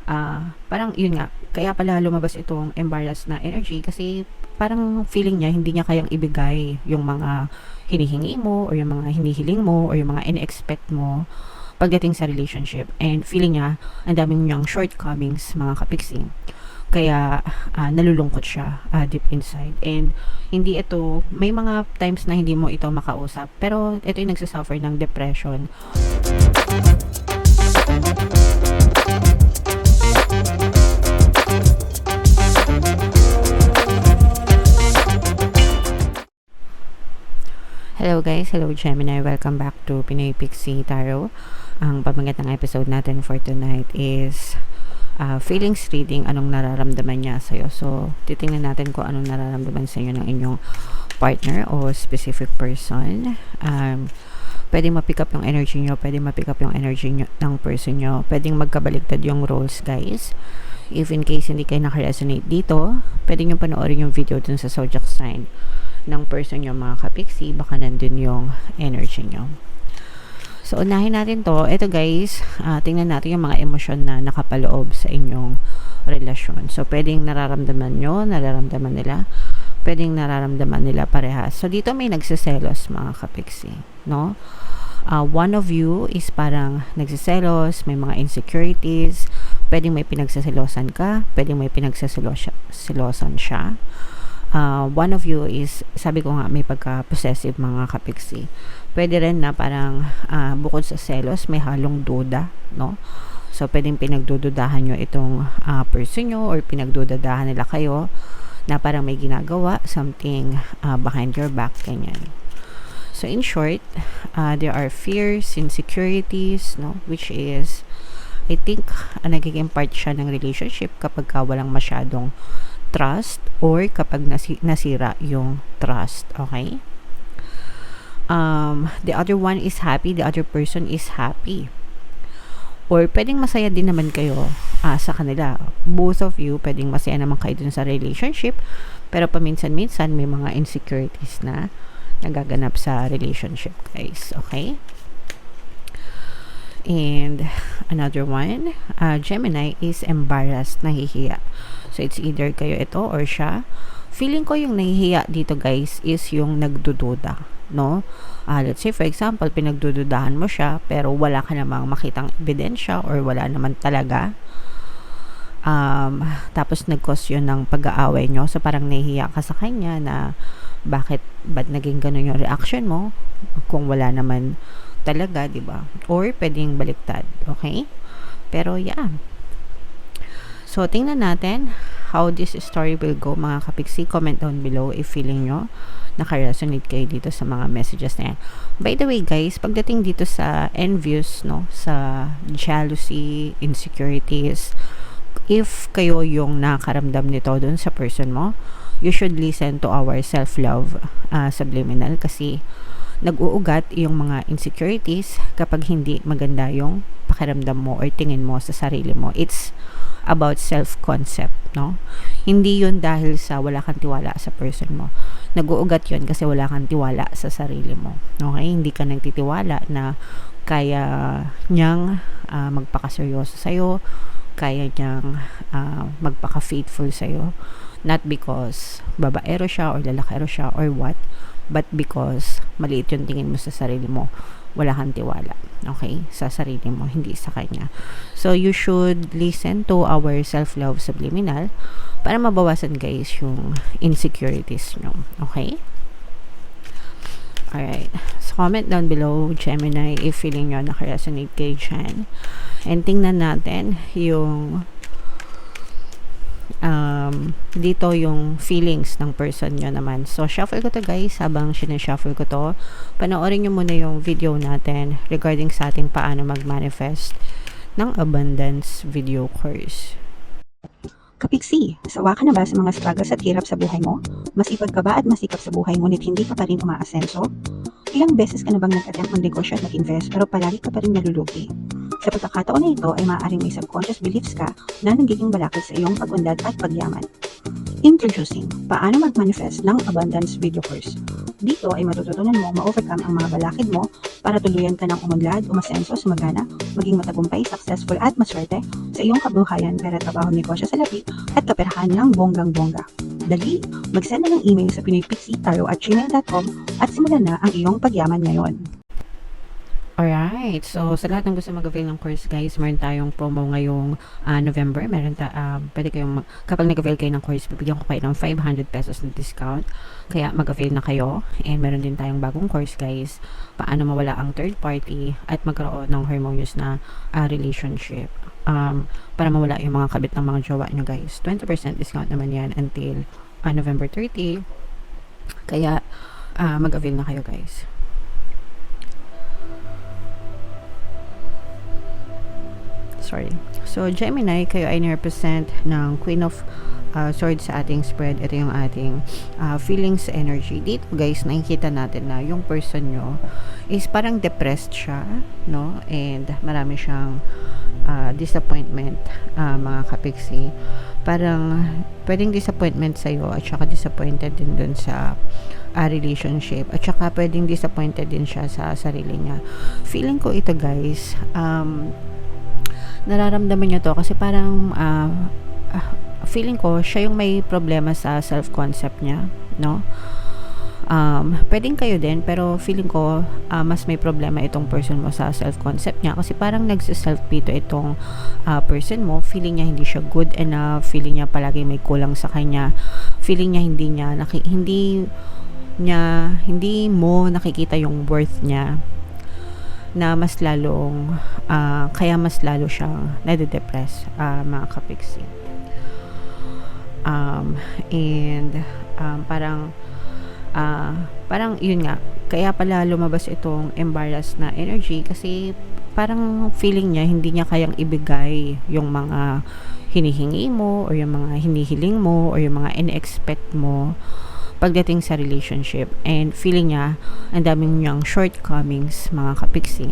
Parang yun nga, kaya pala lumabas itong embarrassed na energy kasi parang feeling niya hindi niya kayang ibigay yung mga hinihingi mo or yung mga hinihiling mo or yung mga in-expect mo pagdating sa relationship. And feeling niya ang daming niyang shortcomings, mga kapiksi. Kaya nalulungkot siya deep inside. And hindi ito, may mga times na hindi mo ito makausap, pero ito yung nagsasuffer ng depression. Hello guys, hello Gemini, welcome back to Pinoy Pixie Tarot. Ang pamagat ng episode natin for tonight is feelings reading, anong nararamdaman niya sa'yo. So, titingnan natin kung anong nararamdaman sa inyo ng inyong partner o specific person. Pwede ma-pick up yung energy nyo, pwede ma-pick up yung energy nyo, ng person nyo. Pwedeng magkabaliktad yung roles, guys. If in case hindi kayo naka-resonate dito, pwede nyo panoorin yung video dun sa zodiac sign ng person nyo, mga kapiksi. Baka nandun yung energy nyo. So, unahin natin to. Ito guys, tingnan natin yung mga emosyon na nakapaloob sa inyong relasyon. So, pwedeng nararamdaman nyo, nararamdaman nila. Pwedeng nararamdaman nila parehas. So, dito may nagsiselos, mga kapiksi. No? One of you is parang nagsiselos, may mga insecurities. Pwedeng may pinagsaselosan ka. Pwedeng may pinagsaselosan siya. One of you is, sabi ko nga, may pagka-possessive, mga kapiksi. Pwede rin na parang bukod sa selos, may halong duda, no? So, pwedeng pinagdududahan nyo itong person nyo or pinagdududahan nila kayo na parang may ginagawa, something behind your back, ganyan. So, in short, there are fears, insecurities, no? Which is, I think, nagiging part siya ng relationship kapag walang masyadong trust or kapag nasira yung trust, okay? The other one is happy, the other person is happy. Or pwedeng masaya din naman kayo sa kanila. Both of you, pwedeng masaya naman kayo dun sa relationship, pero paminsan-minsan may mga insecurities na nagaganap sa relationship, guys. Okay? And another one, Gemini is embarrassed, nahihiya. So, it's either kayo ito or siya. Feeling ko yung nahihiya dito, guys, is yung nagdududa, no? Let's say, for example, pinagdududahan mo siya, pero wala ka namang makitang ebidensya or wala naman talaga. Tapos, nag-cause yun ng pag-aaway nyo. So, parang nahihiya ka sa kanya na ba't naging ganun yung reaction mo kung wala naman talaga, di ba? Or, pwedeng baliktad, okay? Pero, yeah. So, tingnan natin how this story will go, mga kapiksi. Comment down below if feeling nyo naka-resonate kayo dito sa mga messages na yan. By the way, guys, pagdating dito sa envious, no, sa jealousy, insecurities, if kayo yung nakaramdam nito dun sa person mo, you should listen to our self-love subliminal kasi nag-uugat yung mga insecurities kapag hindi maganda yung pakiramdam mo or tingin mo sa sarili mo. It's about self-concept, no? Hindi yun dahil sa wala kang tiwala sa person mo. Nag-uugat yun kasi wala kang tiwala sa sarili mo. Okay? Hindi ka nagtitiwala na kaya niyang magpakaseryoso sa'yo, kaya niyang magpaka-faithful sa'yo. Not because babaero siya or lalakero siya or what, but because maliit yung tingin mo sa sarili mo. Wala kang tiwala, okay, sa sarili mo, hindi sa kanya. So, you should listen to our self-love subliminal para mabawasan, guys, yung insecurities nyo, okay? Alright. So, comment down below, Gemini, if feeling nyo naka-resonate kayo dyan. And tingnan natin yung dito yung feelings ng person nyo naman. So, shuffle ko to, guys. Habang sinashuffle ko to, panoorin nyo muna yung video natin regarding sa ating paano mag-manifest ng abundance video course. Kapiksi, sawa ka na ba sa mga struggles at hirap sa buhay mo? Masipag ka ba at masikap sa buhay ngunit hindi ka pa rin umaasenso? Ilang beses ka na bang nag-attempt mag-negosyo at mag-invest pero palagi ka pa rin nalulugi? Sa pagkakataon na ito ay maaaring may subconscious beliefs ka na nagiging balakid sa iyong pag-unlad at pagyaman. Introducing, paano mag-manifest ng abundance video course. Dito ay matututunan mo ma-overcome ang mga balakid mo para tuluyan ka ng umunlad, umasenso, sumagana, maging matagumpay, successful at maswerte sa iyong kabuhayan, pera, trabaho, negosyo, salapi at kaperahan ng bonggang-bongga. Dali, mag-send na ng email sa pinoypixietaro@gmail.com at simulan na ang iyong pagyaman ngayon. Alright, so sa lahat ng gusto mag-avail ng course guys, meron tayong promo ngayong November. Pwede kayong, kapag nag-avail kayo ng course, bibigyan ko kayo ng 500 pesos na discount. Kaya mag-avail na kayo. And meron din tayong bagong course guys, paano mawala ang third party at magkaroon ng harmonious na relationship. Para mawala yung mga kabit ng mga jowa nyo guys. 20% discount naman yan until November 30. Kaya mag-avail na kayo guys. Sorry. So, Gemini, kayo ay nirepresent ng Queen of Swords sa ating spread. Ito yung ating feelings energy. Dito, guys, nakikita natin na yung person nyo is parang depressed siya, no? And marami siyang disappointment, mga kapiksi. Parang pwedeng disappointment sa'yo at saka disappointed din dun sa relationship. At saka pwedeng disappointed din siya sa sarili niya. Feeling ko ito, guys, nararamdaman niya to kasi parang feeling ko siya yung may problema sa self-concept niya, no? Pwedeng kayo din, pero feeling ko mas may problema itong person mo sa self-concept niya kasi parang nagsiself-pito itong person mo. Feeling niya hindi siya good enough, feeling niya palagi may kulang sa kanya, feeling niya hindi mo nakikita yung worth niya, na mas lalong kaya mas lalo siyang nade-depress, mga kapiksi. Parang yun nga, kaya pala lumabas itong embarrassed na energy kasi parang feeling niya hindi niya kayang ibigay yung mga hinihingi mo or yung mga hinihiling mo or yung mga in-expect mo pagdating sa relationship, and feeling niya ang daming niyang shortcomings, mga kapiksi.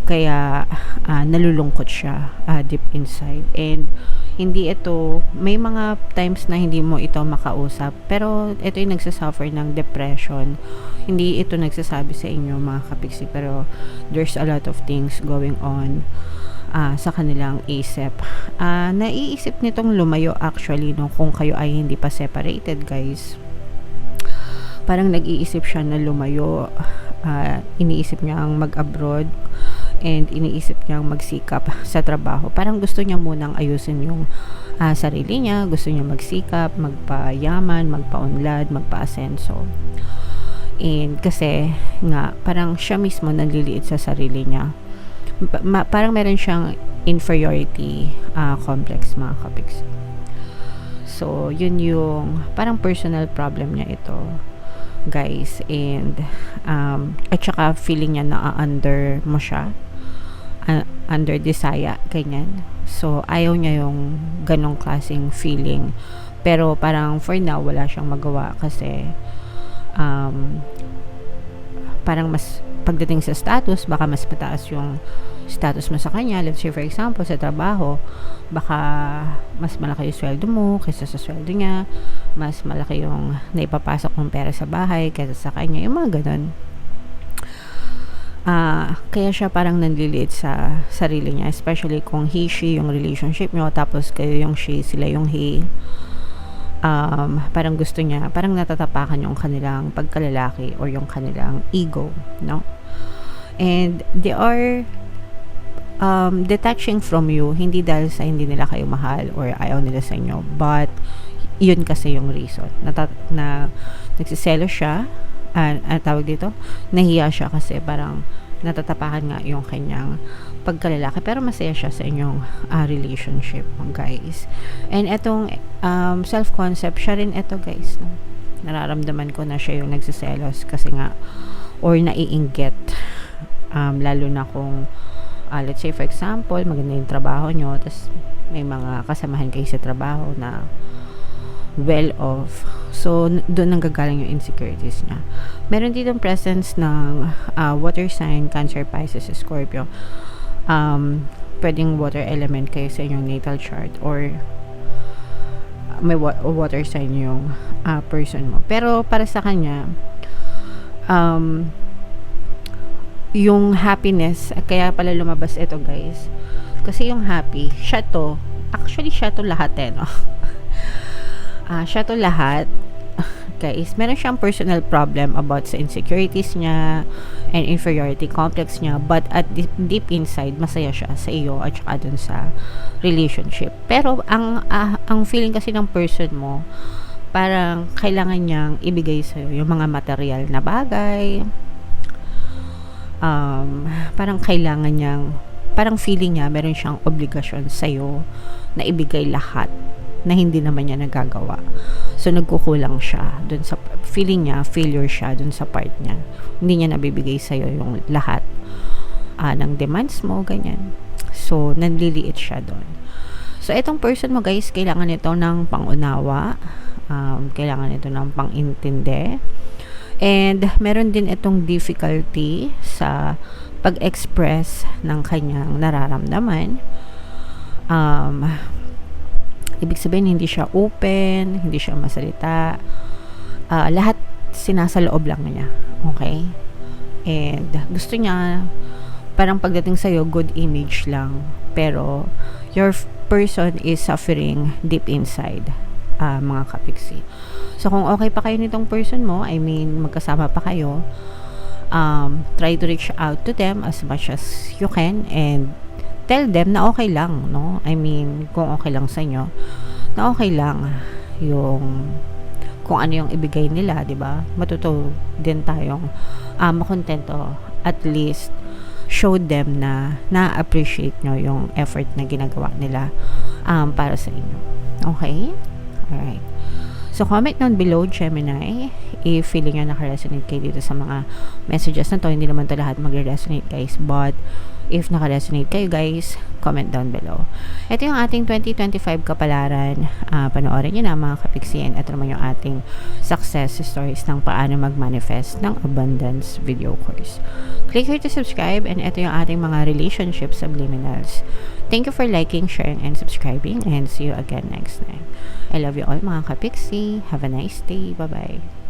Kaya nalulungkot siya deep inside, and may mga times na hindi mo ito makausap, pero ito yung nagsasuffer ng depression. Hindi ito nagsasabi sa inyo, mga kapiksi, pero there's a lot of things going on sa kanilang isip. Naiisip nitong lumayo actually, no, kung kayo ay hindi pa separated, guys. Parang nag-iisip siya na lumayo, iniisip niya ang mag-abroad, and iniisip niya ang magsikap sa trabaho. Parang gusto niya munang ayusin yung sarili niya, gusto niya magsikap, magpayaman, magpaunlad, magpaasenso. And kasi nga, parang siya mismo nanliliit sa sarili niya. Parang meron siyang inferiority complex, mga kapiksi. So, yun yung parang personal problem niya ito, guys. And at saka feeling niya na under mo siya, under desire, ganyan. So ayaw niya yung ganong klaseng feeling, pero parang for now wala siyang magawa kasi parang mas pagdating sa status, baka mas mataas yung status mo sa kanya. Let's say for example sa trabaho, baka mas malaki yung sweldo mo kaysa sa sweldo niya, mas malaki yung naipapasok ng pera sa bahay kaysa sa kanya, yung mga ganun. Kaya siya parang nanliliit sa sarili niya, especially kung he, she yung relationship nyo, tapos kayo yung she, sila yung he. Parang gusto niya, parang natatapakan yung kanilang pagkalalaki or yung kanilang ego, no? And they are detaching from you, hindi dahil sa hindi nila kayo mahal or ayaw nila sa inyo, but yun kasi yung reason na nagsiselo siya, tawag dito, nahiya siya kasi parang natatapakan nga yung kanyang pagkalalaki, pero masaya siya sa inyong relationship, guys. And etong self-concept, siya rin ito, guys, no? Nararamdaman ko na siya yung nagsiselos kasi nga, or naiinggit, lalo na kung let's say for example, maganda yung trabaho nyo, tapos may mga kasamahan kayo sa trabaho na well-off. So, doon nanggagaling yung insecurities niya. Meron ditong presence ng water sign, Cancer, Pisces, Scorpio. Pwedeng water element kayo sa inyong natal chart, or may water sign yung person mo. Pero para sa kanya, yung happiness, kaya pala lumabas ito guys. Kasi yung happy, siya to lahat no? Siya to lahat. Guys, meron siyang personal problem about sa insecurities niya and inferiority complex niya, but at deep inside, masaya siya sa iyo at saka dun sa relationship. Pero ang feeling kasi ng person mo, parang kailangan niyang ibigay sa iyo yung mga material na bagay. Parang kailangan niyang, parang feeling niya meron siyang obligasyon sa iyo na ibigay lahat na hindi naman niya nagagawa. So, nagkukulang siya dun sa feeling niya, failure siya dun sa part niya. Hindi niya nabibigay sa'yo yung lahat ng demands mo, ganyan. So, nanliliit siya dun. So, itong person mo guys, kailangan ito ng pangunawa. Kailangan ito ng pangintindi. And, meron din itong difficulty sa pag-express ng kanyang nararamdaman. Ibig sabihin, hindi siya open, hindi siya masalita. Lahat sinasaloob lang niya. Okay? And gusto niya, parang pagdating sa'yo, good image lang. Pero, your person is suffering deep inside, mga kapiksi. So, kung okay pa kayo nitong person mo, I mean, magkasama pa kayo, try to reach out to them as much as you can and tell them na okay lang, no? I mean, kung okay lang sa inyo, na okay lang yung kung ano yung ibigay nila, 'di ba? Matuto din tayong makontento, at least show them na na-appreciate nyo yung effort na ginagawa nila para sa inyo. Okay? Alright. So, comment down below, Gemini, if feeling nyo naka-resonate kayo dito sa mga messages na to. Hindi naman to lahat mag-resonate, guys. But, if naka-resonate kayo, guys, comment down below. Ito yung ating 2025 kapalaran. Panoorin nyo na, mga kapiksiyan. Ito naman yung ating success stories ng paano mag-manifest ng abundance video course. Click here to subscribe, and ito yung ating mga relationship subliminals. Thank you for liking, sharing, and subscribing, and see you again next time. I love you all, mga kapiksi. Have a nice day. Bye-bye.